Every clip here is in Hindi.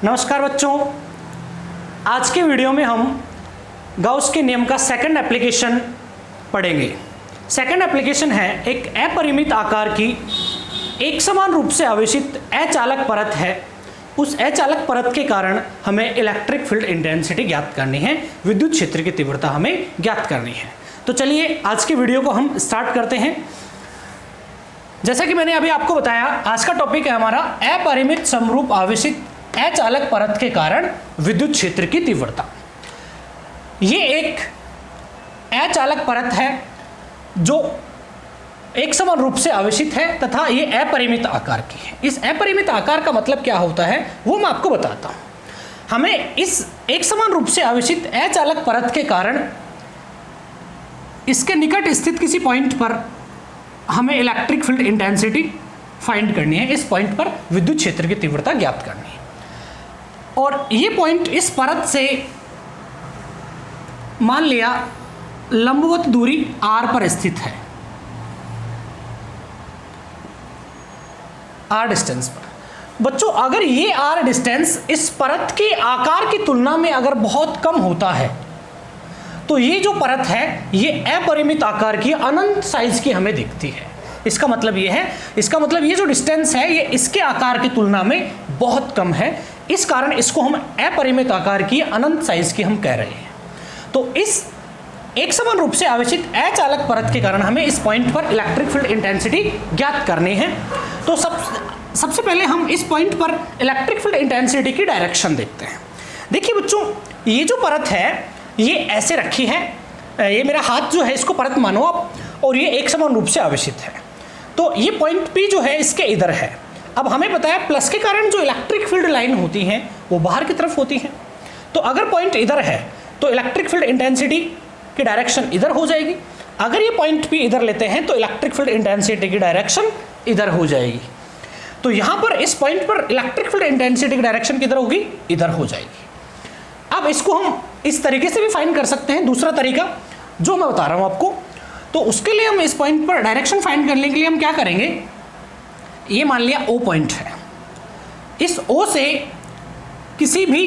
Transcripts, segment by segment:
नमस्कार बच्चों, आज के वीडियो में हम गाउस के नियम का सेकंड एप्लीकेशन पढ़ेंगे। सेकंड एप्लीकेशन है एक अपरिमित आकार की एक समान रूप से आवेशित अचालक परत है। उस अचालक परत के कारण हमें इलेक्ट्रिक फील्ड इंटेंसिटी ज्ञात करनी है, विद्युत क्षेत्र की तीव्रता हमें ज्ञात करनी है। तो चलिए आज की वीडियो को हम स्टार्ट करते हैं। जैसा कि मैंने अभी आपको बताया, आज का टॉपिक है हमारा अपरिमित समरूप आवेशित अचालक परत के कारण विद्युत क्षेत्र की तीव्रता। ये एक अचालक परत है जो एक समान रूप से आवेशित है तथा ये अपरिमित आकार की है। इस अपरिमित आकार का मतलब क्या होता है वो मैं आपको बताता हूं। हमें इस एक समान रूप से आवेशित अचालक परत के कारण इसके निकट स्थित किसी पॉइंट पर हमें इलेक्ट्रिक फील्ड इंटेंसिटी फाइंड करनी है। इस पॉइंट पर विद्युत क्षेत्र की तीव्रता ज्ञात करनी है और ये पॉइंट इस परत से मान लिया लंबवत दूरी r पर स्थित है, r डिस्टेंस पर। बच्चों, अगर ये r डिस्टेंस इस परत के आकार की तुलना में अगर बहुत कम होता है तो ये जो परत है ये अपरिमित आकार की अनंत साइज की हमें दिखती है। इसका मतलब ये जो डिस्टेंस है ये इसके आकार की तुलना में बहुत कम है। इस कारण इसको हम अपरिमित आकार की अनंत साइज की हम कह रहे हैं। तो इस एक समान रूप से आवेशित अचालक परत के कारण हमें इस पॉइंट पर इलेक्ट्रिक फील्ड इंटेंसिटी ज्ञात करनी है। तो सबसे पहले हम इस पॉइंट पर इलेक्ट्रिक फील्ड इंटेंसिटी की डायरेक्शन देखते हैं। देखिए बच्चों, ये जो परत है ये ऐसे रखी है, ये मेरा हाथ जो है इसको परत मानो आप, और ये एक समान रूप से आवेशित है। तो ये पॉइंट P जो है इसके इधर है। अब हमें पता है प्लस के कारण जो इलेक्ट्रिक फील्ड लाइन होती हैं वो बाहर की तरफ होती हैं। तो अगर पॉइंट इधर है तो इलेक्ट्रिक फील्ड इंटेंसिटी की डायरेक्शन इधर हो जाएगी। अगर ये पॉइंट P इधर लेते हैं तो इलेक्ट्रिक फील्ड इंटेंसिटी की डायरेक्शन इधर हो जाएगी। तो यहाँ पर इस पॉइंट पर इलेक्ट्रिक फील्ड इंटेंसिटी की डायरेक्शन किधर होगी? इधर हो जाएगी। अब इसको हम इस तरीके से भी फाइंड कर सकते हैं, दूसरा तरीका जो मैं बता रहा हूँ आपको। तो उसके लिए हम इस पॉइंट पर डायरेक्शन फाइंड करने के लिए हम क्या करेंगे, ये मान लिया O पॉइंट है। इस O से किसी भी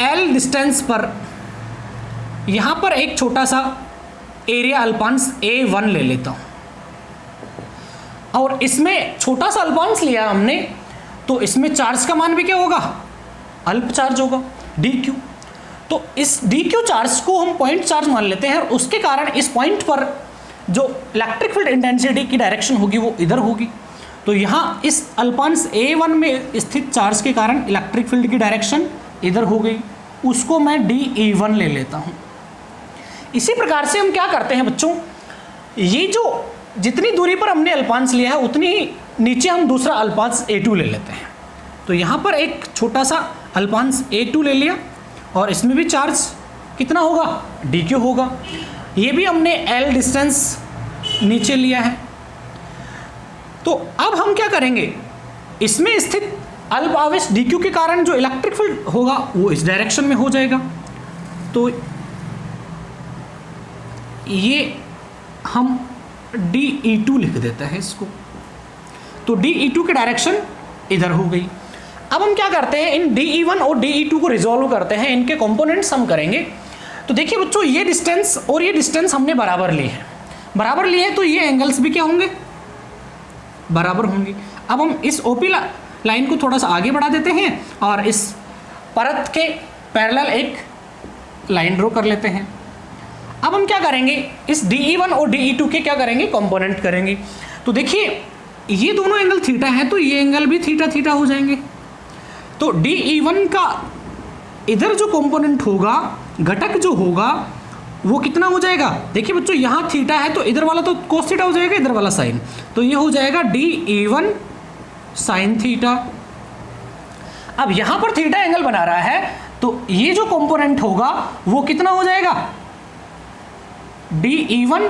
L डिस्टेंस पर यहाँ पर एक छोटा सा एरिया अल्पांश A1 ले लेता हूँ और इसमें छोटा सा अल्पांश लिया हमने तो इसमें चार्ज का मान भी क्या होगा? अल्प चार्ज होगा, dq। तो इस dq चार्ज को हम पॉइंट चार्ज मान लेते हैं और उसके कारण इस पॉइंट पर जो इलेक्ट्रिक फील्ड इंटेंसिटी की डायरेक्शन होगी वो इधर होगी। तो यहाँ इस अल्पांश A1 में स्थित चार्ज के कारण इलेक्ट्रिक फील्ड की डायरेक्शन इधर हो गई, उसको मैं dE1 ले लेता हूँ। इसी प्रकार से हम क्या करते हैं बच्चों, ये जो जितनी दूरी पर हमने अल्पांश लिया है उतनी ही नीचे हम दूसरा अल्पांश A2 ले लेते हैं। तो यहाँ पर एक छोटा सा अल्पांश A2 ले लिया और इसमें भी चार्ज कितना होगा? dq होगा। ये भी हमने L डिस्टेंस नीचे लिया है। तो अब हम क्या करेंगे, इसमें स्थित अल्प आवेश dq के कारण जो इलेक्ट्रिक फील्ड होगा वो इस डायरेक्शन में हो जाएगा। तो ये हम dE2 लिख देते हैं इसको। तो dE2 की डायरेक्शन इधर हो गई। अब हम क्या करते हैं, इन dE1 और dE2 को रिजॉल्व करते हैं, इनके कंपोनेंट्स हम करेंगे। तो देखिए बच्चों, ये डिस्टेंस और ये डिस्टेंस हमने बराबर ली है। बराबर ली है तो ये एंगल्स भी क्या होंगे? बराबर होंगे। अब हम इस OP लाइन को थोड़ा सा आगे बढ़ा देते हैं और इस परत के पैरेलल एक लाइन ड्रॉ कर लेते हैं। अब हम क्या करेंगे, इस dE1 और dE2 के क्या करेंगे? कंपोनेंट करेंगे। तो देखिए ये दोनों एंगल थीटा है तो ये एंगल भी थीटा थीटा हो जाएंगे। तो dE1 का इधर जो कंपोनेंट होगा, घटक जो होगा वो कितना हो जाएगा? देखिए बच्चों, यहाँ थीटा है तो इधर वाला तो कोस थीटा हो जाएगा, इधर वाला साइन, तो ये हो जाएगा dE1 साइन थीटा। अब यहाँ पर थीटा एंगल बना रहा है तो ये जो कंपोनेंट होगा वो कितना हो जाएगा? dE1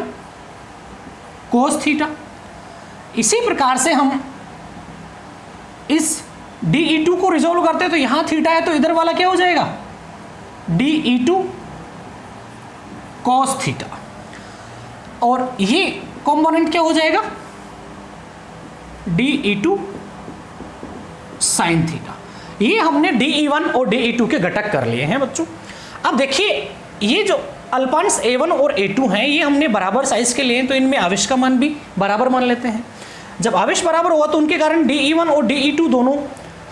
cos theta. इसी प्रकार से हम इस dE2 को रिजोल्व करते हैं तो यहाँ थीटा है तो इधर वाला क्या हो जाएगा? dE2 cos theta. और ये कंपोनेंट क्या हो जाएगा? dE2 sin theta. ये हमने DE1 और DE2 के घटक कर लिए हैं बच्चों। अब देखिए ये जो अल्पांश A1 और A2 हैं ये हमने बराबर साइज के लिए हैं, तो इनमें आवेश का मान भी बराबर मान लेते हैं। जब आवेश बराबर हुआ तो उनके कारण DE1 और DE2 दोनों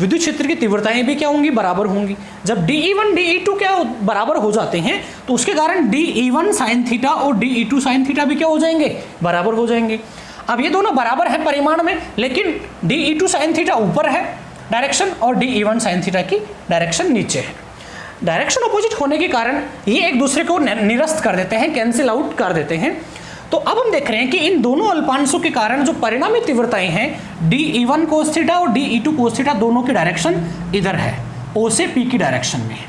विद्युत क्षेत्र की तीव्रताएं भी क्या होंगी, बराबर होंगी। जब DE1 DE2 क्या बराबर हो जाते हैं तो उसके कारण DE1 साइन थीटा और DE2 साइन थीटा भी क्या हो जाएंगे, बराबर हो जाएंगे। अब ये दोनों बराबर है परिमाण में, लेकिन DE2 साइन थीटा ऊपर है डायरेक्शन और DE1 साइन थीटा की डायरेक्शन नीचे है। डायरेक्शन अपोजिट होने के कारण ये एक दूसरे को निरस्त कर देते हैं, कैंसिल आउट कर देते हैं। तो अब हम देख रहे हैं कि इन दोनों अल्पांशों के कारण जो परिणामी तीव्रताएं हैं DE1 कोस थीटा और DE2 कोस थीटा दोनों की डायरेक्शन इधर है, O से P की डायरेक्शन में है।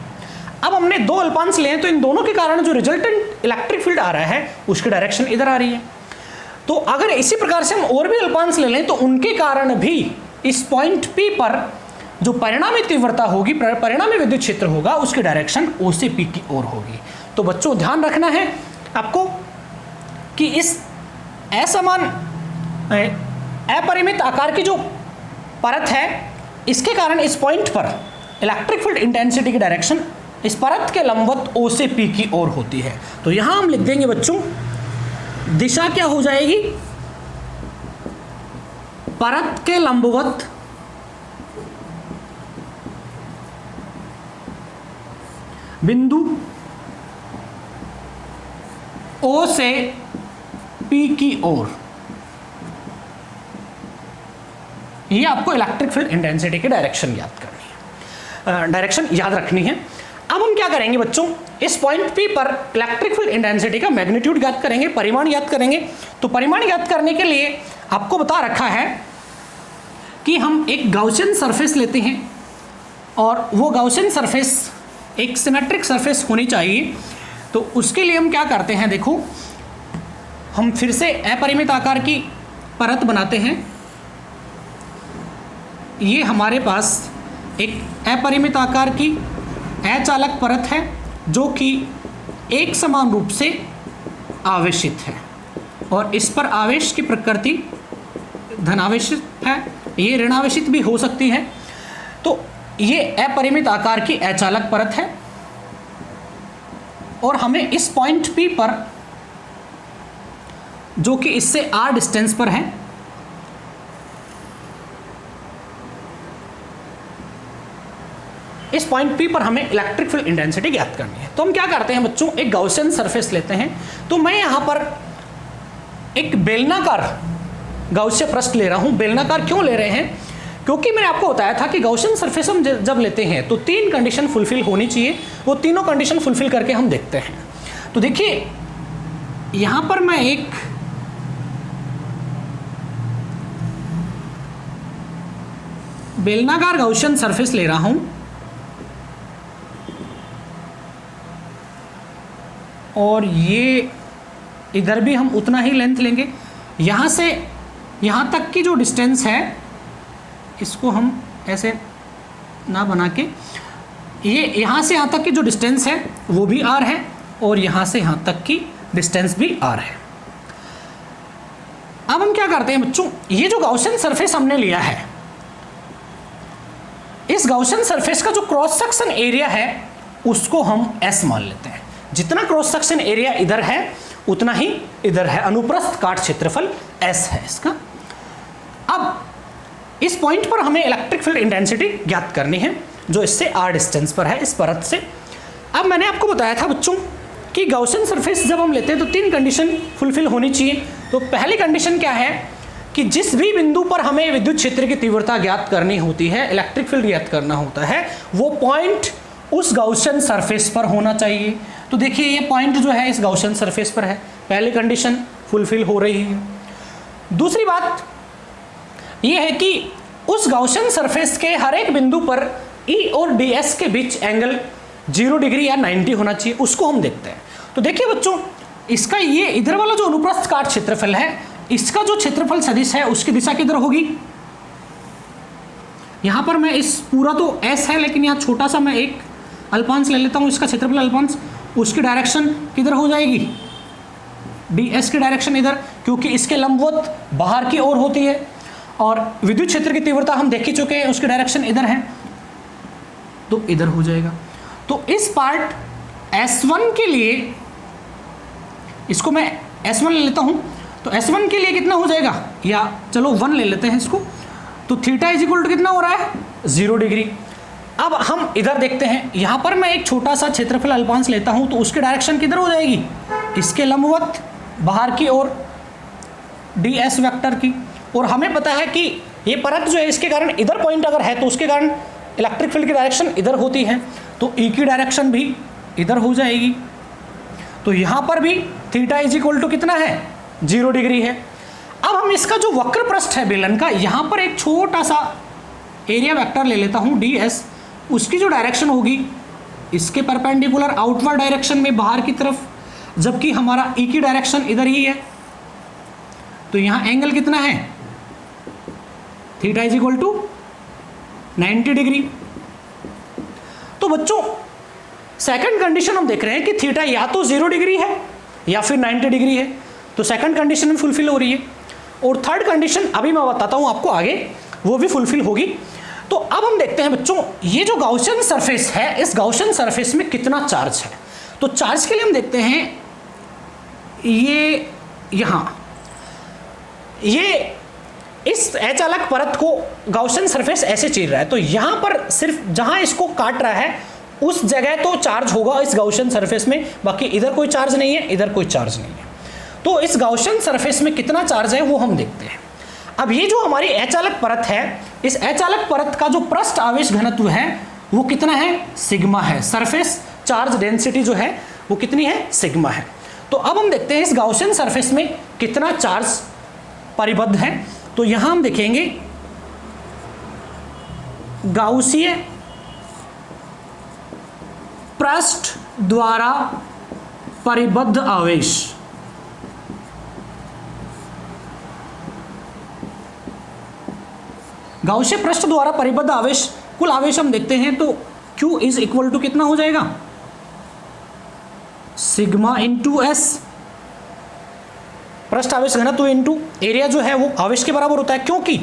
अब हमने दो अल्पांश लिए हैं तो इन दोनों के कारण जो रिजल्टेंट इलेक्ट्रिक फील्ड आ रहा है उसकी डायरेक्शन इधर आ रही है। तो अगर इसी प्रकार से हम और भी अल्पांश ले लें तो उनके कारण भी इस पॉइंट P पर जो परिणामी तीव्रता होगी, परिणामी विद्युत क्षेत्र होगा, उसकी डायरेक्शन O से P की ओर होगी। तो बच्चों ध्यान रखना है आपको कि इस असमान अपरिमित आकार की जो परत है इसके कारण इस पॉइंट पर इलेक्ट्रिक फील्ड इंटेंसिटी की डायरेक्शन इस परत के लंबवत O से P की ओर होती है। तो यहां हम लिख देंगे बच्चों, दिशा क्या हो जाएगी, परत के लंबवत बिंदु O से P की ओर। ये आपको इलेक्ट्रिक फील्ड इंटेंसिटी की डायरेक्शन याद करनी है, डायरेक्शन याद रखनी है। अब हम क्या करेंगे बच्चों, इस पॉइंट P पर इलेक्ट्रिक फील्ड इंटेंसिटी का मैग्नीट्यूड याद करेंगे, परिमाण याद करेंगे। तो परिमाण याद करने के लिए आपको बता रखा है कि हम एक गाउसियन सरफेस लेते हैं और वो गाउसियन सरफेस एक सिमेट्रिक सरफेस होनी चाहिए। तो उसके लिए हम क्या करते हैं, देखो हम फिर से अपरिमित आकार की परत बनाते हैं। ये हमारे पास एक अपरिमित आकार की अचालक परत है जो कि एक समान रूप से आवेशित है और इस पर आवेश की प्रकृति धनावेशित है, ये ऋणावेशित भी हो सकती है। तो ये अपरिमित आकार की अचालक परत है और हमें इस पॉइंट P पर, जो कि इससे r डिस्टेंस पर है, इस पॉइंट P पर हमें इलेक्ट्रिक फील्ड इंटेंसिटी ज्ञात करनी है। तो हम क्या करते हैं बच्चों, एक गाउसियन सरफेस लेते हैं। तो मैं यहां पर एक बेलनाकार गाउसिय पृष्ठ ले रहा हूं। बेलनाकार क्यों ले रहे हैं, क्योंकि मैंने आपको बताया था कि गाउसियन सरफेस हम जब लेते हैं तो 3 कंडीशन फुलफिल होनी चाहिए। वो तीनों कंडीशन फुलफिल करके हम देखते हैं। तो देखिए यहां पर मैं एक बेलनाकार गाउसियन सरफेस ले रहा हूं और ये इधर भी हम उतना ही लेंथ लेंगे। यहाँ से यहाँ तक की जो डिस्टेंस है इसको हम ऐसे ना बना के, ये यहाँ से यहाँ तक की जो डिस्टेंस है वो भी r है और यहाँ से यहाँ तक की डिस्टेंस भी r है। अब हम क्या करते हैं बच्चों, ये जो गाउसियन सरफेस हमने लिया है, इस गाउसियन सरफेस का जो क्रॉस सेक्शन एरिया है उसको हम S मान लेते हैं। जितना क्रॉस सेक्शन एरिया इधर है उतना ही इधर है, अनुप्रस्थ काट क्षेत्रफल S है इसका। अब इस पॉइंट पर हमें इलेक्ट्रिक फील्ड इंटेंसिटी ज्ञात करनी है जो इससे r डिस्टेंस पर है, इस परत से। अब मैंने आपको बताया था बच्चों कि गाउसियन सरफेस जब हम लेते हैं तो 3 कंडीशन फुलफिल होनी चाहिए। तो पहली कंडीशन क्या है कि जिस भी बिंदु पर हमें विद्युत क्षेत्र की तीव्रता ज्ञात करनी होती है, इलेक्ट्रिक फील्ड ज्ञात करना होता है, वो पॉइंट उस गाउसियन सरफेस पर होना चाहिए। तो देखिए ये पॉइंट जो है इस गाउसियन सरफेस पर है, पहली कंडीशन फुलफिल हो रही है। दूसरी बात ये है कि उस गाउसियन सरफेस के हर एक बिंदु पर E और DS के बीच एंगल 0 डिग्री या 90 होना चाहिए, उसको हम देखते हैं। तो देखिए बच्चों, इसका ये इधर वाला जो अनुप्रस्थ काट क्षेत्रफल है, इसका जो क्षेत्रफल सदिश है उसकी दिशा किधर होगी, यहाँ पर मैं इस पूरा तो S है लेकिन यहाँ छोटा सा मैं एक अल्पांश ले लेता हूँ, इसका क्षेत्रफल अल्पांश, उसकी डायरेक्शन किधर हो जाएगी, DS की डायरेक्शन इधर, क्योंकि इसके लंबवत बाहर की ओर होती है। और विद्युत क्षेत्र की तीव्रता हम देख ही चुके हैं, उसकी डायरेक्शन इधर है। तो इधर हो जाएगा। तो इस पार्ट S1 के लिए, इसको मैं S1 ले लेता हूँ, तो S1 के लिए कितना हो जाएगा, या चलो 1 ले लेते हैं इसको, तो थीटा इज इक्वल टू कितना हो रहा है 0 डिग्री। अब हम इधर देखते हैं, यहाँ पर मैं एक छोटा सा क्षेत्रफल अल्पांश लेता हूँ, तो उसकी डायरेक्शन किधर हो जाएगी, इसके लंबवत बाहर की ओर ds वेक्टर की। और हमें पता है कि ये परत जो है इसके कारण इधर पॉइंट अगर है तो उसके कारण इलेक्ट्रिक फील्ड की डायरेक्शन इधर होती है, तो E की डायरेक्शन भी इधर हो जाएगी। तो यहाँ पर भी थीटा इज इक्वल टू कितना है 0 डिग्री है। अब हम इसका जो वक्र पृष्ठ है बेलन का, यहाँ पर एक छोटा सा एरिया वेक्टर ले लेता हूँ ds, उसकी जो डायरेक्शन होगी इसके परपेंडिकुलर आउटवर्ड डायरेक्शन में बाहर की तरफ, जबकि हमारा E की डायरेक्शन इधर ही है, तो यहाँ एंगल कितना है, theta is equal to 90 degree. तो बच्चों सेकंड कंडीशन हम देख रहे हैं कि थीटा या तो 0 डिग्री है या फिर 90 डिग्री है, तो सेकंड कंडीशन में फुलफिल हो रही है। और थर्ड कंडीशन अभी मैं बताता हूँ आपको आगे, वो भी फुलफिल होगी। तो अब हम देखते हैं बच्चों, ये जो गाउसियन सरफेस है, इस गाउसियन सरफेस में कितना चार्ज है। तो चार्ज के लिए हम देखते हैं, ये यहाँ ये इस अचालक परत को गाउसियन सरफेस ऐसे चीर रहा है, तो यहाँ पर सिर्फ जहाँ इसको काट रहा है उस जगह तो चार्ज होगा इस गाउसियन सरफेस में, बाकी इधर कोई चार्ज नहीं है, इधर कोई चार्ज नहीं है। तो इस गाउसियन सरफेस में कितना चार्ज है वो हम देखते हैं। अब ये जो हमारी अचालक परत है, इस अचालक परत का जो पृष्ठ आवेश घनत्व है वो कितना है, सिग्मा है। सरफेस चार्ज डेंसिटी जो है वो कितनी है, सिग्मा है। तो अब हम देखते हैं इस गाउसियन सरफेस में कितना चार्ज परिबद्ध है। तो यहां हम देखेंगे गाउसीय पृष्ठ द्वारा परिबद्ध आवेश, गाउसीय पृष्ठ द्वारा परिबद्ध आवेश, कुल आवेश हम देखते हैं तो Q इज इक्वल टू कितना हो जाएगा, सिग्मा इंटू एस, पृष्ठ आवेश घनत्व इंटू एरिया जो है वो आवेश के बराबर होता है, क्योंकि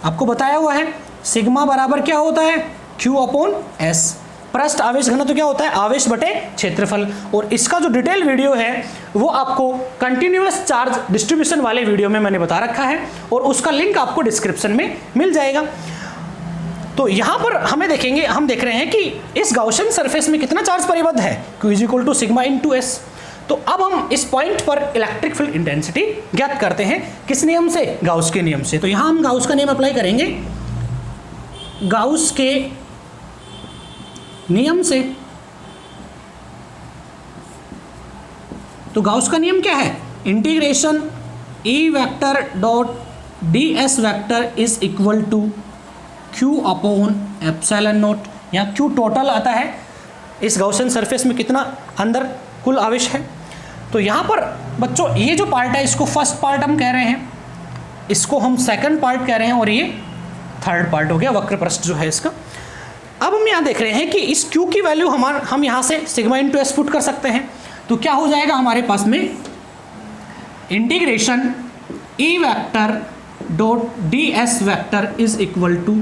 आपको बताया हुआ है सिग्मा बराबर क्या होता है, Q अपॉन एस। पृष्ठ आवेश घनत्व क्या होता है, आवेश बटे क्षेत्रफल। और इसका जो डिटेल वीडियो है वो आपको कंटिन्यूअस चार्ज डिस्ट्रीब्यूशन वाले वीडियो में मैंने बता रखा है, और उसका लिंक आपको डिस्क्रिप्शन में मिल जाएगा। तो यहाँ पर हमें देखेंगे, हम देख रहे हैं कि इस गाउसियन सरफेस में कितना चार्ज परिबद्ध है, Q is equal to sigma into s. तो अब हम इस पॉइंट पर इलेक्ट्रिक फील्ड इंटेंसिटी ज्ञात करते हैं, किस नियम से, गाउस के नियम से। तो यहाँ हम गाउस का नियम अप्लाई करेंगे, गाउस के नियम से। तो गाउस का नियम क्या है, integration E vector dot ds vector is equal to Q upon epsilon naught. यहाँ Q टोटल आता है इस गाउसियन सरफेस में कितना अंदर कुल आवेश है। तो यहाँ पर बच्चों ये जो पार्ट है इसको फर्स्ट पार्ट हम कह रहे हैं, इसको हम सेकंड पार्ट कह रहे हैं, और ये थर्ड पार्ट हो गया वक्र पृष्ठ जो है इसका। अब हम यहाँ देख रहे हैं कि इस Q की वैल्यू हम यहाँ से सिग्मा इंटू एस पुट कर सकते हैं। तो क्या हो जाएगा हमारे पास में, integration E vector dot ds vector is equal to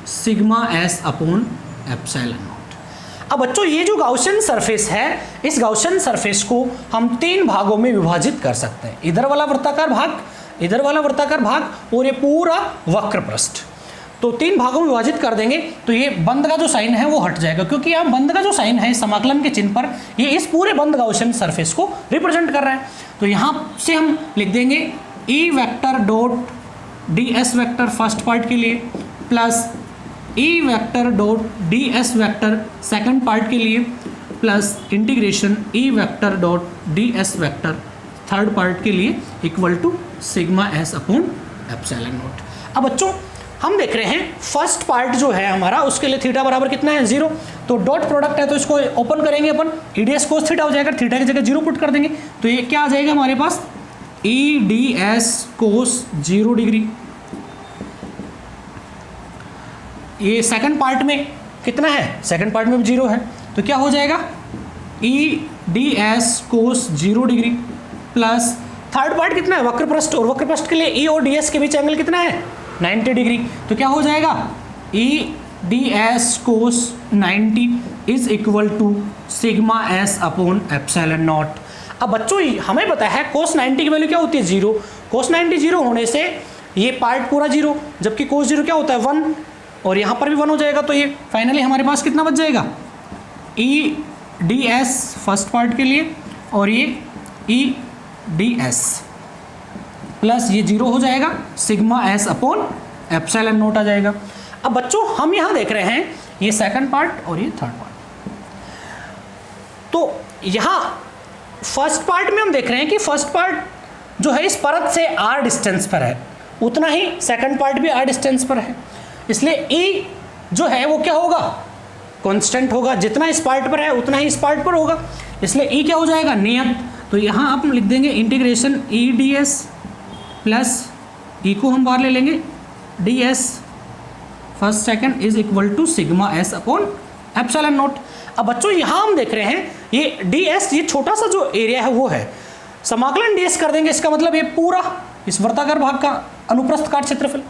sigma s upon epsilon naught. अब बच्चों ये जो गाउसियन सरफेस है, इस गाउसियन सरफेस को हम 3 भागों में विभाजित कर सकते हैं, इधर वाला वृत्ताकार भाग, इधर वाला वृत्ताकार भाग, और ये पूरा वक्र पृष्ठ। तो 3 भागों में विभाजित कर देंगे तो ये बंद का जो साइन है वो हट जाएगा, क्योंकि यहाँ बंद का जो साइन है समाकलन के चिन्ह पर, ये इस पूरे बंद गाउसियन सरफेस को रिप्रेजेंट कर रहा है। तो यहाँ से हम लिख देंगे E vector dot ds vector first part के लिए plus E vector dot ds vector second part के लिए plus integration E vector dot ds vector third part के लिए equal to sigma s upon epsilon naught. अब बच्चों हम देख रहे हैं फर्स्ट पार्ट जो है हमारा, उसके लिए थीटा बराबर कितना है 0, तो डॉट प्रोडक्ट है तो इसको ओपन करेंगे अपन, ईडीएस कोस थीटा हो जाएगा, थीटा की जगह 0 पुट कर देंगे, तो ये क्या आ जाएगा हमारे पास, ईडीएस कोस 0 डिग्री। ये सेकंड पार्ट में कितना है, सेकंड पार्ट में भी 0 है, तो क्या हो जाएगा, ईडीएस कोस 0 डिग्री प्लस थर्ड पार्ट कितना है, वक्र पृष्ठ, और वक्र पृष्ठ के लिए ई और डी एस के बीच एंगल कितना है 90 डिग्री, तो क्या हो जाएगा E d s cos 90 is equal to sigma s upon epsilon naught. अब बच्चों हमें पता है कोस 90 की वैल्यू क्या होती है 0, कोस 90 0 होने से ये पार्ट पूरा 0, जबकि कोस 0 क्या होता है 1, और यहाँ पर भी 1 हो जाएगा, तो ये फाइनली हमारे पास कितना बच जाएगा E d s first part के लिए, और ये ई डी एस प्लस ये 0 हो जाएगा, sigma s upon epsilon naught आ जाएगा। अब बच्चों हम यहाँ देख रहे हैं ये सेकंड पार्ट और ये थर्ड पार्ट, तो यहाँ फर्स्ट पार्ट में हम देख रहे हैं कि फर्स्ट पार्ट जो है इस परत से r डिस्टेंस पर है, उतना ही सेकंड पार्ट भी r डिस्टेंस पर है, इसलिए e जो है वो क्या होगा कांस्टेंट होगा, जितना इस पार्ट पर है उतना ही इस पार्ट पर होगा, इसलिए e क्या हो जाएगा नियत। तो यहाँ आप लिख देंगे integration e d s plus e को हम बाहर ले लेंगे d s first second is equal to sigma s upon epsilon naught. अब बच्चों यहाँ हम देख रहे हैं ये डी एस, ये छोटा सा जो एरिया है वो है, समाकलन डी एस कर देंगे, इसका मतलब ये पूरा इस वर्ताकार भाग का अनुप्रस्थ काट क्षेत्रफल,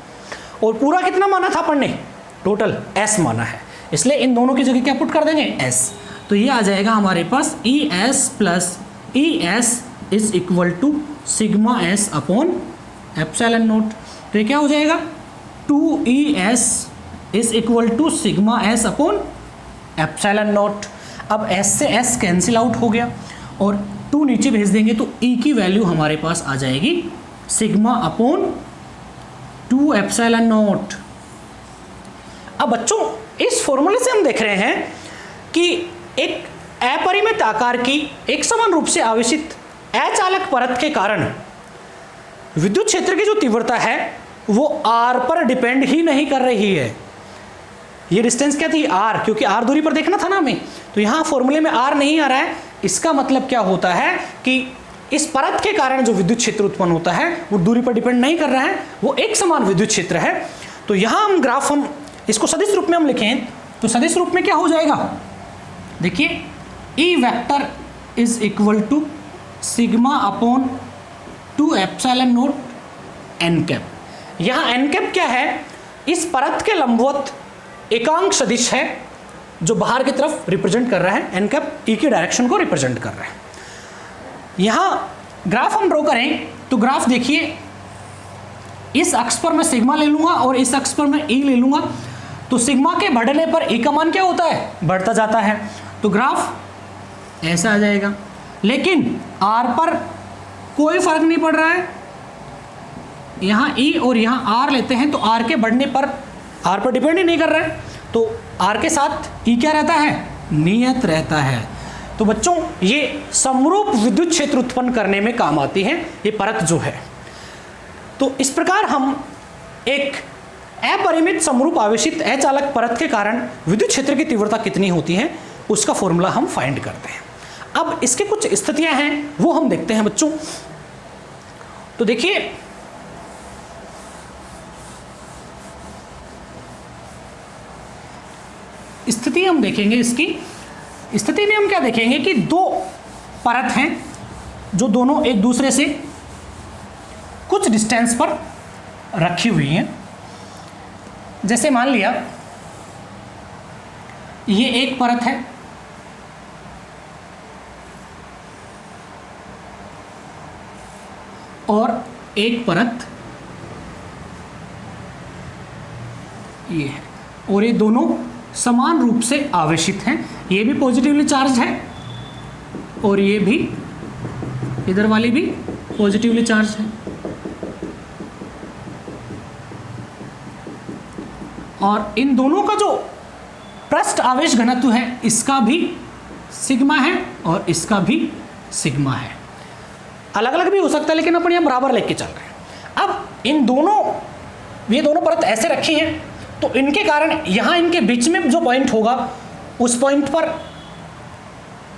और पूरा कितना माना था अपन ने टोटल एस माना है, इसलिए इन दोनों की जगह क्या पुट कर देंगे एस, तो ये आ जाएगा हमारे पास e s plus e s is equal to sigma s upon epsilon naught. तो ये क्या हो जाएगा 2ES is equal to sigma s upon epsilon naught. अब S से S कैंसिल आउट हो गया और 2 नीचे भेज देंगे तो E की वैल्यू हमारे पास आ जाएगी सिग्मा अपॉन 2 एप्सिलॉन नॉट। अब बच्चों इस फॉर्मूले से हम देख रहे हैं कि एक अपरिमित आकार की एक समान रूप से आवेशित अचालक परत के कारण विद्युत क्षेत्र की जो तीव्रता है वो r पर डिपेंड ही नहीं कर रही है। ये डिस्टेंस क्या थी r, क्योंकि r दूरी पर देखना था ना हमें, तो यहाँ फॉर्मूले में r नहीं आ रहा है। इसका मतलब क्या होता है कि इस परत के कारण जो विद्युत क्षेत्र उत्पन्न होता है वो दूरी पर डिपेंड नहीं कर रहा है, वो एक समान विद्युत क्षेत्र है। तो यहाँ हम ग्राफ हम इसको सदिश रूप में हम लिखें तो सदिश रूप में क्या हो जाएगा, देखिए E vector is equal to sigma upon 2 epsilon naught n cap. यहाँ एन कैप क्या है, इस परत के लंबवत एकांक सदिश है जो बाहर की तरफ रिप्रेजेंट कर रहा है, एन कैप ई की डायरेक्शन को रिप्रेजेंट कर रहा है। यहाँ ग्राफ हम ड्रॉ करें तो ग्राफ देखिए इस अक्ष पर मैं सिग्मा ले लूँगा और इस अक्ष पर मैं ई ले लूँगा, तो सिग्मा के बढ़ने पर ई का मान क्या होता है, बढ़ता जाता है, तो ग्राफ ऐसा आ जाएगा। लेकिन आर पर कोई फर्क नहीं पड़ रहा है, यहाँ ई और यहाँ आर लेते हैं तो आर के बढ़ने पर आर पर डिपेंड ही नहीं कर रहा है, तो आर के साथ ई क्या रहता है, नियत रहता है। तो बच्चों ये समरूप विद्युत क्षेत्र उत्पन्न करने में काम आती है ये परत जो है। तो इस प्रकार हम एक अपरिमित समरूप आवेशित अचालक परत के कारण विद्युत क्षेत्र की तीव्रता कितनी होती है उसका फॉर्मूला हम फाइंड करते हैं। अब इसके कुछ स्थितियां हैं वो हम देखते हैं बच्चों। तो देखिए स्थिति हम देखेंगे, इसकी स्थिति में हम क्या देखेंगे कि दो परत हैं जो दोनों एक दूसरे से कुछ डिस्टेंस पर रखी हुई हैं। जैसे मान लिया ये एक परत है और एक परत ये है, और ये दोनों समान रूप से आवेशित हैं। ये भी पॉजिटिवली चार्ज है और ये भी, इधर वाली भी पॉजिटिवली चार्ज है, और इन दोनों का जो पृष्ठ आवेश घनत्व है इसका भी सिग्मा है और इसका भी सिग्मा है। अलग अलग भी हो सकता है लेकिन अपन यहाँ बराबर लेके चल रहे हैं। अब इन दोनों, ये दोनों परत ऐसे रखी हैं तो इनके कारण यहाँ इनके बीच में जो पॉइंट होगा उस पॉइंट पर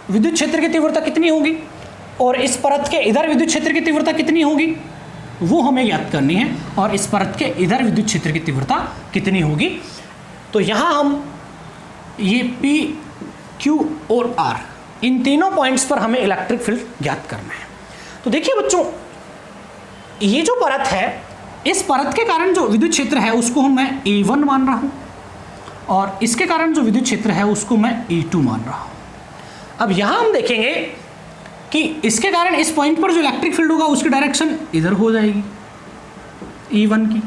विद्युत क्षेत्र की तीव्रता कितनी होगी और इस परत के इधर विद्युत क्षेत्र की तीव्रता कितनी होगी वो हमें याद करनी है, और इस परत के इधर विद्युत क्षेत्र की तीव्रता कितनी होगी। तो यहाँ हम ये P, Q और R इन तीनों पॉइंट्स पर हमें इलेक्ट्रिक फील्ड ज्ञात करना है। तो देखिए बच्चों ये जो परत है, इस परत के कारण जो विद्युत क्षेत्र है उसको मैं A1 मान रहा हूँ, और इसके कारण जो विद्युत क्षेत्र है उसको मैं E2 मान रहा हूँ। अब यहाँ हम देखेंगे कि इसके कारण इस पॉइंट पर जो इलेक्ट्रिक फील्ड होगा उसकी डायरेक्शन इधर हो जाएगी E1 की,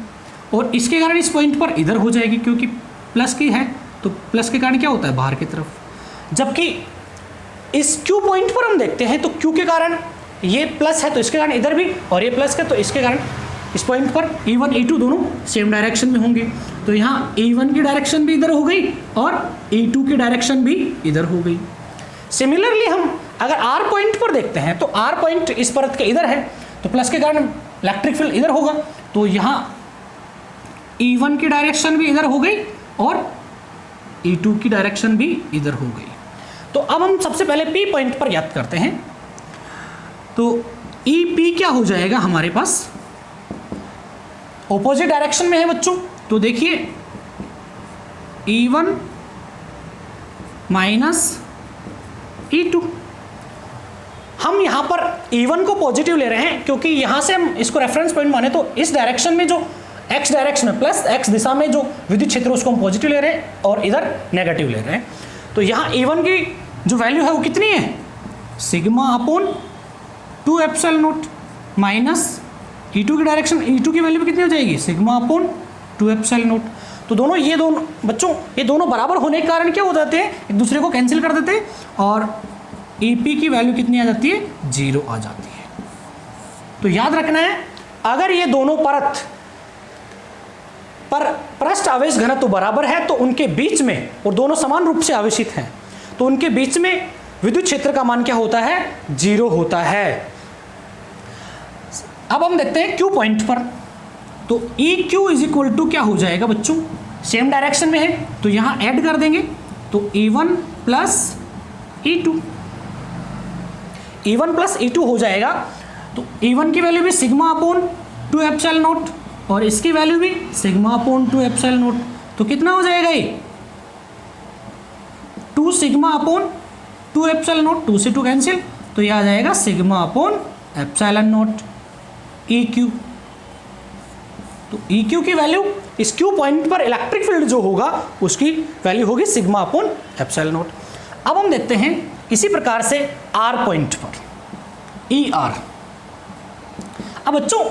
और इसके कारण इस पॉइंट पर इधर हो जाएगी क्योंकि प्लस की है, तो प्लस के कारण क्या होता है बाहर की तरफ। जबकि इस Q पॉइंट पर हम देखते हैं तो Q के कारण ये प्लस है तो इसके कारण इधर भी, और ये प्लस है तो इसके कारण इस पॉइंट पर E1 E2 दोनों सेम डायरेक्शन में होंगे। तो यहाँ E1 की डायरेक्शन भी इधर हो गई और E2 की डायरेक्शन भी इधर हो गई। सिमिलरली हम अगर R पॉइंट पर देखते हैं तो R पॉइंट इस परत के इधर है तो प्लस के कारण इलेक्ट्रिक फील्ड इधर होगा, तो यहाँ E1 की डायरेक्शन भी इधर हो गई और E2 की डायरेक्शन भी इधर हो गई। तो अब हम सबसे पहले P पॉइंट पर याद करते हैं। तो EP क्या हो जाएगा हमारे पास, ऑपोजिट डायरेक्शन में है बच्चों। तो देखिए E1 माइनस E2, हम यहाँ पर E1 को पॉजिटिव ले रहे हैं क्योंकि यहाँ से हम इसको रेफरेंस पॉइंट माने तो इस डायरेक्शन में जो x डायरेक्शन में प्लस x दिशा में जो विद्युत क्षेत्र उसको हम पॉजिटिव ले रहे हैं और इधर नेगेटिव ले रहे हैं। तो यहाँ E1 की जो वैल्यू है वो कितनी है, sigma upon 2 epsilon not, minus E2 की डायरेक्शन, E2 की वैल्यू भी कितनी हो जाएगी, सिग्मा अपॉन 2 एप्सिलॉन नॉट। तो दोनों ये दोनों बच्चों ये दोनों बराबर होने के कारण क्या हो जाते हैं, एक दूसरे को कैंसिल कर देते हैं और EP की वैल्यू कितनी आ जाती है, 0 आ जाती है। तो याद रखना है अगर ये दोनों परत पर पृष्ठ आवेश घनत्व तो बराबर है तो उनके बीच में, और दोनों समान रूप से आवेशित हैं, तो उनके बीच में विद्युत क्षेत्र का मान क्या होता है, 0 होता है। अब हम देखते हैं Q पॉइंट पर। तो EQ इज इक्वल टू क्या हो जाएगा बच्चों, सेम डायरेक्शन में है तो यहाँ ऐड कर देंगे तो E1 plus E2, E1 plus E2 हो जाएगा। तो E1 की वैल्यू भी सिग्मा अपॉन 2 एप्सिलॉन नॉट और इसकी वैल्यू भी सिग्मा अपॉन 2 एप्सिलॉन नॉट। तो कितना हो जाएगा ये 2 सिग्मा अपॉन 2 एप्सिलॉन नॉट, 2 से 2 कैंसिल, तो ये आ जाएगा sigma upon epsilon not EQ। तो EQ की वैल्यू इस Q पॉइंट पर इलेक्ट्रिक फील्ड जो होगा उसकी वैल्यू होगी सिग्मा अपॉन एप्सिलॉन नॉट। अब हम देखते हैं इसी प्रकार से R पॉइंट पर ER। अब बच्चों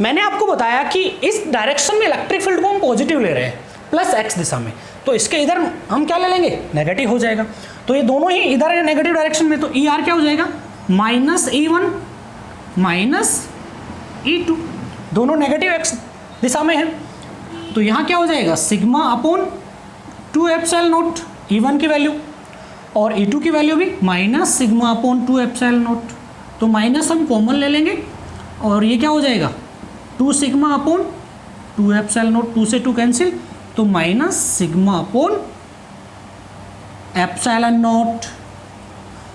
मैंने आपको बताया कि इस डायरेक्शन में इलेक्ट्रिक फील्ड को हम पॉजिटिव ले रहे हैं प्लस x दिशा में, तो इसके इधर हम क्या ले लेंगे, नेगेटिव हो जाएगा। तो ये दोनों ही इधर है नेगेटिव डायरेक्शन में, तो ER क्या हो जाएगा, माइनस E1 माइनस E2, दोनों नेगेटिव x दिशा में है। तो यहाँ क्या हो जाएगा, sigma upon 2 epsilon not E1 की वैल्यू और E2 की वैल्यू भी minus sigma upon 2 epsilon naught. तो माइनस हम कॉमन ले लेंगे और ये क्या हो जाएगा 2 सिग्मा अपॉन 2 एप्सिलॉन नॉट, 2 से 2 कैंसिल, तो minus sigma upon epsilon not.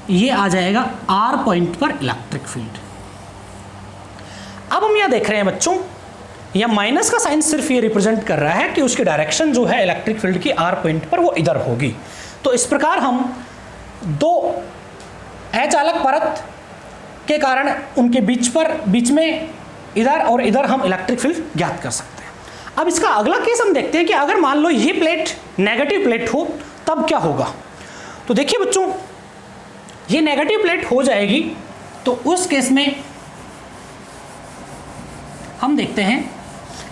ये आ जाएगा R पॉइंट पर इलेक्ट्रिक फील्ड। अब हम यह देख रहे हैं बच्चों, यह माइनस का साइन सिर्फ ये रिप्रेजेंट कर रहा है कि उसकी डायरेक्शन जो है इलेक्ट्रिक फील्ड की R पॉइंट पर वो इधर होगी। तो इस प्रकार हम दो अचालक परत के कारण उनके बीच में इधर और इधर हम इलेक्ट्रिक फील्ड ज्ञात कर सकते हैं। अब इसका अगला केस हम देखते हैं कि अगर मान लो ये प्लेट नेगेटिव प्लेट हो तब क्या होगा। तो देखिए बच्चों ये नेगेटिव प्लेट हो जाएगी तो उस केस में हम देखते हैं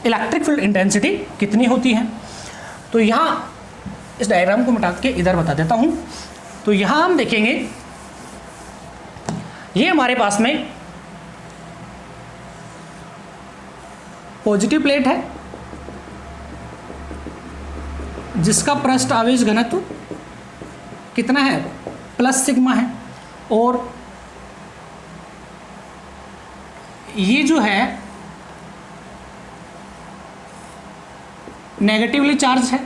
इलेक्ट्रिक फील्ड इंटेंसिटी कितनी होती है। तो यहाँ इस डायग्राम को मिटा के इधर बता देता हूँ। तो यहाँ हम देखेंगे ये हमारे पास में पॉजिटिव प्लेट है जिसका पृष्ठ आवेश घनत्व कितना है, प्लस सिग्मा है, और ये जो है नेगेटिवली चार्ज है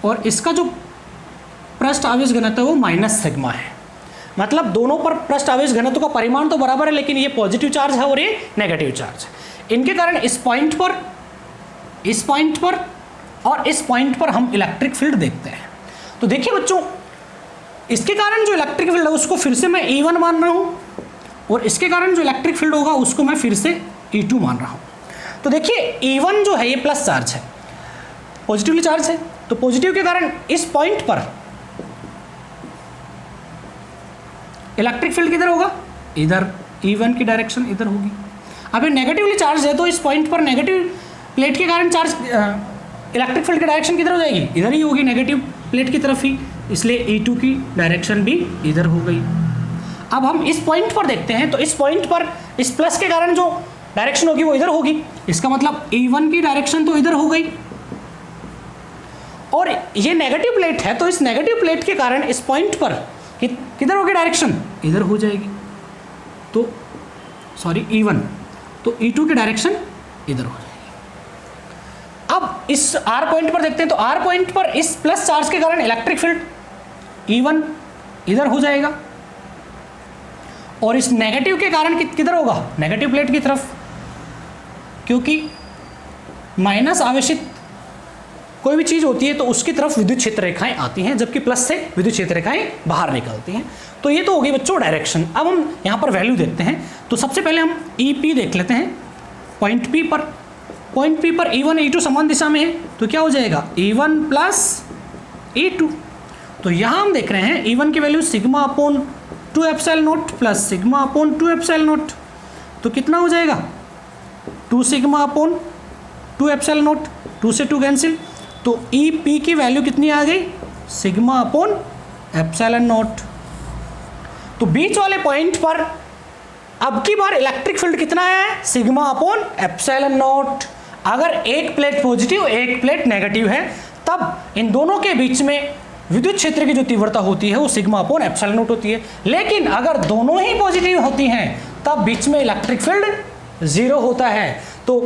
और इसका जो पृष्ठ आवेश घनत्व है वो माइनस सिग्मा है। मतलब दोनों पर पृष्ठ आवेश घनत्व का परिमाण तो बराबर है लेकिन ये पॉजिटिव चार्ज है और ये नेगेटिव चार्ज है। इनके कारण इस पॉइंट पर और इस पॉइंट पर हम इलेक्ट्रिक फील्ड देखते हैं। तो देखिए बच्चों इसके कारण जो इलेक्ट्रिक फील्ड है उसको फिर से मैं E1 मान रहा हूँ और इसके कारण जो इलेक्ट्रिक फील्ड होगा उसको मैं फिर से E2 मान रहा हूँ। तो देखिए E1 जो है ये प्लस चार्ज है पॉजिटिवली चार्ज है, तो पॉजिटिव के कारण इस पॉइंट पर इलेक्ट्रिक फील्ड किधर होगा, इधर, E1 की डायरेक्शन इधर होगी। अब ये नेगेटिवली चार्ज है तो इस पॉइंट पर नेगेटिव प्लेट के कारण चार्ज इलेक्ट्रिक फील्ड की डायरेक्शन किधर हो जाएगी, इधर ही होगी, नेगेटिव प्लेट की तरफ ही, इसलिए E2 की डायरेक्शन भी इधर हो गई। अब हम इस पॉइंट पर देखते हैं, तो इस पॉइंट पर इस प्लस के कारण जो डायरेक्शन होगी वो इधर होगी, इसका मतलब E1 की डायरेक्शन तो इधर हो गई, और ये नेगेटिव प्लेट है तो इस नेगेटिव प्लेट के कारण इस पॉइंट पर किधर होगी डायरेक्शन, इधर हो जाएगी, तो सॉरी E1, तो E2 की डायरेक्शन इधर हो जाएगी। अब इस R पॉइंट पर देखते हैं, तो R पॉइंट पर इस प्लस चार्ज के कारण इलेक्ट्रिक फील्ड E1 इधर हो जाएगा, और इस नेगेटिव के कारण किधर होगा, नेगेटिव प्लेट की तरफ, क्योंकि माइनस आवेशित कोई भी चीज़ होती है तो उसकी तरफ विद्युत क्षेत्र रेखाएं आती हैं, जबकि प्लस से विद्युत क्षेत्र रेखाएं बाहर निकलती हैं। तो ये तो होगी बच्चों डायरेक्शन। अब हम यहाँ पर वैल्यू देखते हैं, तो सबसे पहले हम EP देख लेते हैं। पॉइंट P पर E1 E2 समान दिशा में है, तो क्या हो जाएगा, E1 प्लस E2। तो यहाँ हम देख रहे हैं E1 की value sigma upon 2 epsilon not plus sigma upon 2 epsilon naught, तो कितना हो जाएगा, 2 सिग्मा अपॉन 2 एप्सिलॉन नॉट, 2 से 2 कैंसिल, तो EP की वैल्यू कितनी आ गई, सिग्मा अपॉन एप्सिलॉन नॉट। तो बीच वाले पॉइंट पर अब की बार इलेक्ट्रिक फील्ड कितना है, सिग्मा अपॉन एप्सिलॉन नॉट। अगर एक प्लेट पॉजिटिव एक प्लेट नेगेटिव है तब इन दोनों के बीच में विद्युत क्षेत्र की जो तीव्रता होती है वो सिग्मा अपॉन एप्सिलॉन नॉट होती है। लेकिन अगर दोनों ही पॉजिटिव होती हैं तब बीच में इलेक्ट्रिक फील्ड 0 होता है। तो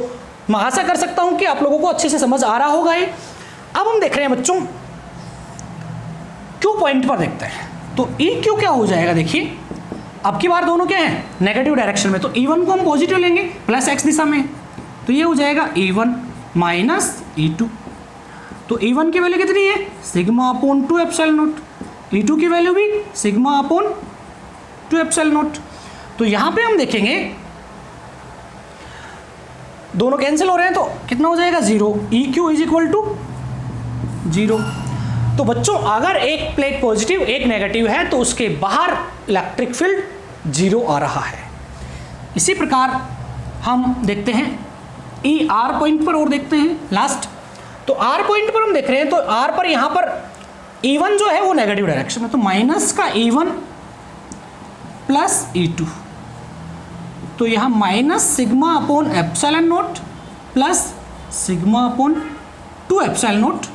मैं आशा कर सकता हूं कि आप लोगों को अच्छे से समझ आ रहा होगा ये। अब हम देख रहे हैं बच्चों Q पॉइंट पर देखते हैं, तो EQ क्या हो जाएगा, देखिए अब की बार दोनों क्या है, नेगेटिव डायरेक्शन में, तो E1 को हम पॉजिटिव लेंगे प्लस x दिशा में, तो ये हो जाएगा E1 माइनस E2। तो E1 की वैल्यू कितनी है, sigma upon 2 epsilon not, E2 की वैल्यू भी सिग्मा अपॉन 2 एप्सिलॉन नॉट। तो यहां पे हम देखेंगे दोनों कैंसिल हो रहे हैं, तो कितना हो जाएगा, 0। EQ is equal to 0। तो बच्चों अगर एक प्लेट पॉजिटिव एक नेगेटिव है तो उसके बाहर इलेक्ट्रिक फील्ड 0 आ रहा है। इसी प्रकार हम देखते हैं R पॉइंट पर और देखते हैं लास्ट। तो R पॉइंट पर हम देख रहे हैं, तो R पर यहाँ पर E1 जो है वो नेगेटिव डायरेक्शन में, तो माइनस का E1 प्लस E2, तो यहाँ minus sigma upon epsilon not plus sigma upon 2 epsilon naught.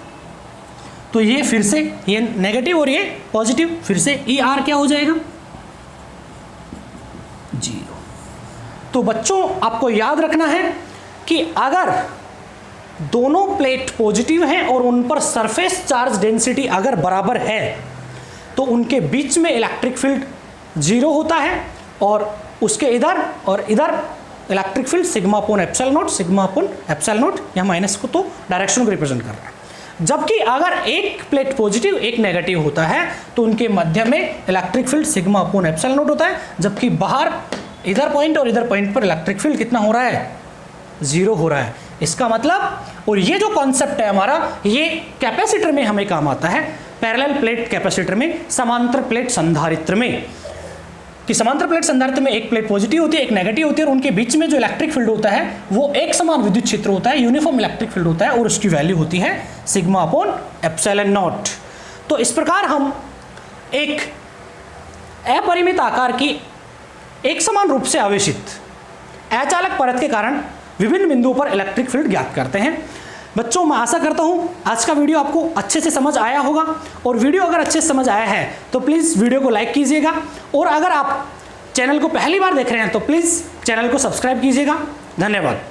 तो ये फिर से ये नेगेटिव और ये पॉजिटिव, फिर से ER क्या हो जाएगा, 0। तो बच्चों आपको याद रखना है कि अगर दोनों प्लेट पॉजिटिव हैं और उन पर सरफेस चार्ज डेंसिटी अगर बराबर है तो उनके बीच में इलेक्ट्रिक फील्ड 0 होता है, और उसके इधर और इधर electric field sigma upon epsilon not, sigma upon epsilon naught, यहाँ माइनस को तो डायरेक्शन को रिप्रेजेंट कर रहा है। जबकि अगर एक प्लेट पॉजिटिव एक नेगेटिव होता है तो उनके मध्य में electric field sigma upon epsilon not होता है, जबकि बाहर इधर पॉइंट और इधर पॉइंट पर इलेक्ट्रिक फील्ड कितना हो रहा है, 0 हो रहा है। इसका मतलब, और ये जो कॉन्सेप्ट है हमारा, ये कैपेसिटर में हमें काम आता है, पैरेलल प्लेट कैपेसिटर में, समांतर प्लेट संधारित्र में, कि समांतर प्लेट संधारित्र में एक प्लेट पॉजिटिव होती है एक नेगेटिव होती है, और उनके बीच में जो इलेक्ट्रिक फील्ड होता है वो एक समान विद्युत क्षेत्र होता है, यूनिफॉर्म इलेक्ट्रिक फील्ड होता है, और उसकी वैल्यू होती है सिग्मा अपॉन एप्सिलॉन नॉट। तो इस प्रकार हम एक अपरिमित आकार की एक समान रूप से आवेशित अचालक परत के कारण विभिन्न बिंदुओं पर इलेक्ट्रिक फील्ड ज्ञात करते हैं। बच्चों मैं आशा करता हूँ आज का वीडियो आपको अच्छे से समझ आया होगा, और वीडियो अगर अच्छे से समझ आया है तो प्लीज़ वीडियो को लाइक कीजिएगा, और अगर आप चैनल को पहली बार देख रहे हैं तो प्लीज़ चैनल को सब्सक्राइब कीजिएगा। धन्यवाद।